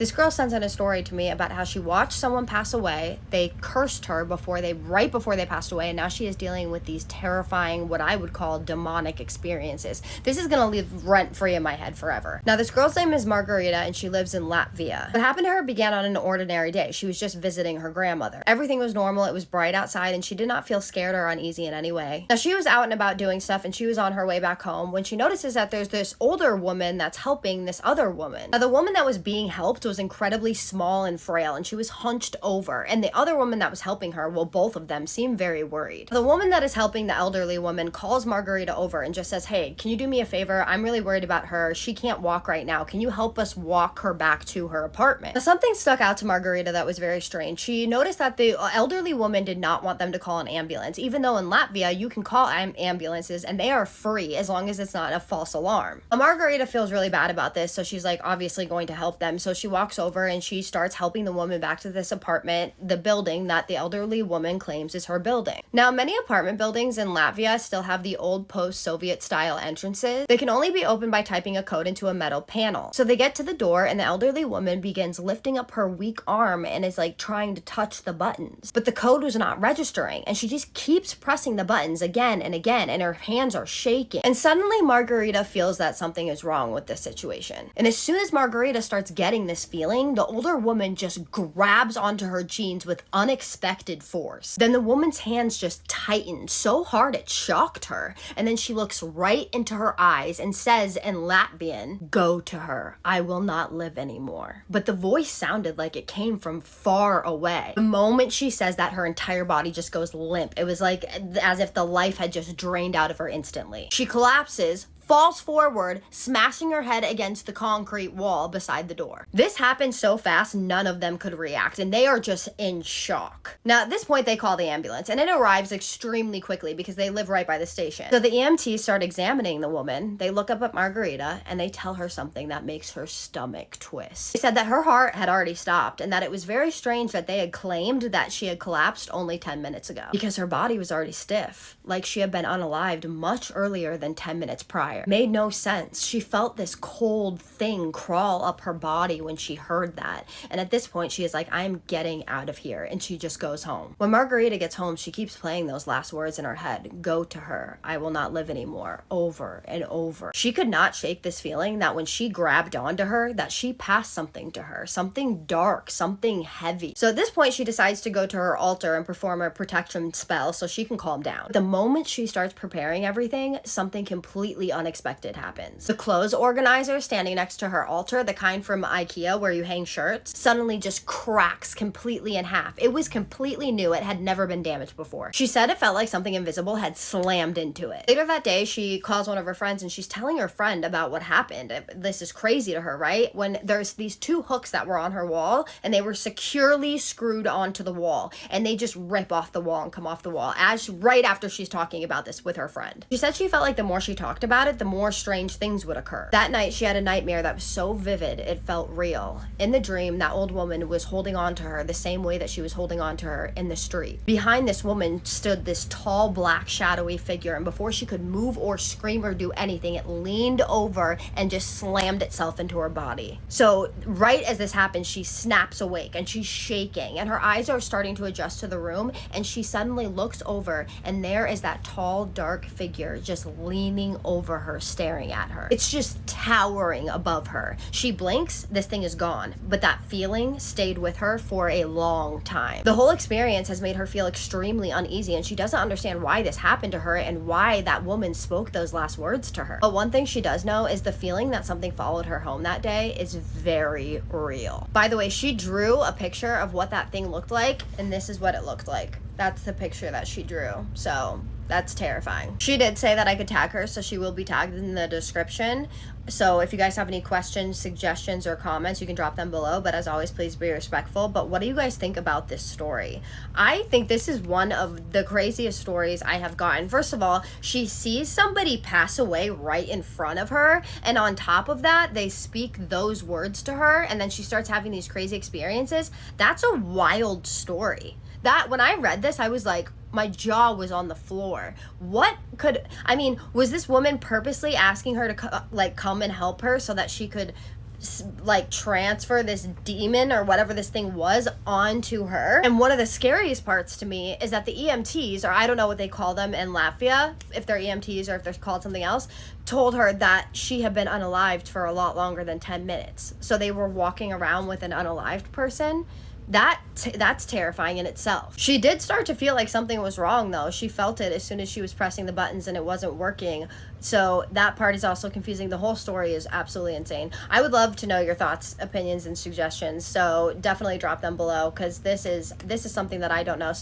This girl sent in a story to me about how she watched someone pass away. They cursed her right before they passed away, and now she is dealing with these terrifying, what I would call demonic experiences. This is gonna live rent free in my head forever. Now, this girl's name is Margarita, and she lives in Latvia. What happened to her began on an ordinary day. She was just visiting her grandmother. Everything was normal. It was bright outside, and she did not feel scared or uneasy in any way. Now, she was out and about doing stuff, and she was on her way back home when she notices that there's this older woman that's helping this other woman. Now, the woman that was being helped was incredibly small and frail, and she was hunched over, and the other woman that was helping her, well, both of them seemed very worried. The woman that is helping the elderly woman calls Margarita over and just says, "Hey, can you do me a favor? I'm really worried about her. She can't walk right now. Can you help us walk her back to her apartment?" Now, something stuck out to Margarita that was very strange. She noticed that the elderly woman did not want them to call an ambulance, even though in Latvia you can call ambulances and they are free as long as it's not a false alarm. Margarita feels really bad about this, so she's like obviously going to help them. So she walks over and she starts helping the woman back to this apartment, the building that the elderly woman claims is her building. Now, many apartment buildings in Latvia still have the old post-Soviet style entrances. They can only be opened by typing a code into a metal panel. So they get to the door and the elderly woman begins lifting up her weak arm and is like trying to touch the buttons. But the code was not registering, and she just keeps pressing the buttons again and again, and her hands are shaking. And suddenly Margarita feels that something is wrong with this situation. And as soon as Margarita starts getting this feeling, the older woman just grabs onto her jeans with unexpected force. Then the woman's hands just tighten so hard it shocked her. And then she looks right into her eyes and says in Latvian, "Go to her. I will not live anymore." But the voice sounded like it came from far away. The moment she says that, her entire body just goes limp. It was like as if the life had just drained out of her instantly. She collapses, falls forward, smashing her head against the concrete wall beside the door. This happened so fast, none of them could react, and they are just in shock. Now, at this point, they call the ambulance, and it arrives extremely quickly because they live right by the station. So the EMTs start examining the woman. They look up at Margarita, and they tell her something that makes her stomach twist. They said that her heart had already stopped, and that it was very strange that they had claimed that she had collapsed only 10 minutes ago, because her body was already stiff, like she had been unalived much earlier than 10 minutes prior. Made no sense. She felt this cold thing crawl up her body when she heard that. And at this point, she is like, "I'm getting out of here." And she just goes home. When Margarita gets home, she keeps playing those last words in her head. "Go to her. I will not live anymore," over and over. She could not shake this feeling that when she grabbed onto her, that she passed something to her, something dark, something heavy. So at this point, she decides to go to her altar and perform a protection spell so she can calm down. The moment she starts preparing everything, something completely unexpected happens. The clothes organizer standing next to her altar, the kind from IKEA where you hang shirts, suddenly just cracks completely in half. It was completely new. It had never been damaged before. She said it felt like something invisible had slammed into it. Later that day, she calls one of her friends and she's telling her friend about what happened. This is crazy to her, right? When there's these two hooks that were on her wall and they were securely screwed onto the wall, and they just rip off the wall and come off the wall right after she's talking about this with her friend. She said she felt like the more she talked about it, the more strange things would occur. That night, she had a nightmare that was so vivid, it felt real. In the dream, that old woman was holding on to her the same way that she was holding on to her in the street. Behind this woman stood this tall, black, shadowy figure, and before she could move or scream or do anything, it leaned over and just slammed itself into her body. So right as this happens, she snaps awake and she's shaking, and her eyes are starting to adjust to the room, and she suddenly looks over, and there is that tall, dark figure just leaning over her, staring at her. It's just towering above her. She blinks, this thing is gone, but that feeling stayed with her for a long time. The whole experience has made her feel extremely uneasy, and she doesn't understand why this happened to her and why that woman spoke those last words to her. But one thing she does know is the feeling that something followed her home that day is very real. By the way, she drew a picture of what that thing looked like, and this is what it looked like. That's the picture that she drew. So that's terrifying. She did say that I could tag her, so she will be tagged in the description. So if you guys have any questions, suggestions, or comments, you can drop them below. But as always, please be respectful. But what do you guys think about this story? I think this is one of the craziest stories I have gotten. First of all, she sees somebody pass away right in front of her, and on top of that, they speak those words to her, and then she starts having these crazy experiences. That's a wild story. That, when I read this, I was like, my jaw was on the floor. Was this woman purposely asking her to come and help her so that she could like transfer this demon or whatever this thing was onto her. And one of the scariest parts to me is that the EMTs, or I don't know what they call them in Latvia, if they're EMTs or if they're called something else, told her that she had been unalived for a lot longer than 10 minutes. So they were walking around with an unalived person. That's terrifying in itself. She did start to feel like something was wrong, though. She felt it as soon as she was pressing the buttons and it wasn't working. So that part is also confusing. The whole story is absolutely insane. I would love to know your thoughts, opinions, and suggestions. So definitely drop them below, because this is something that I don't know.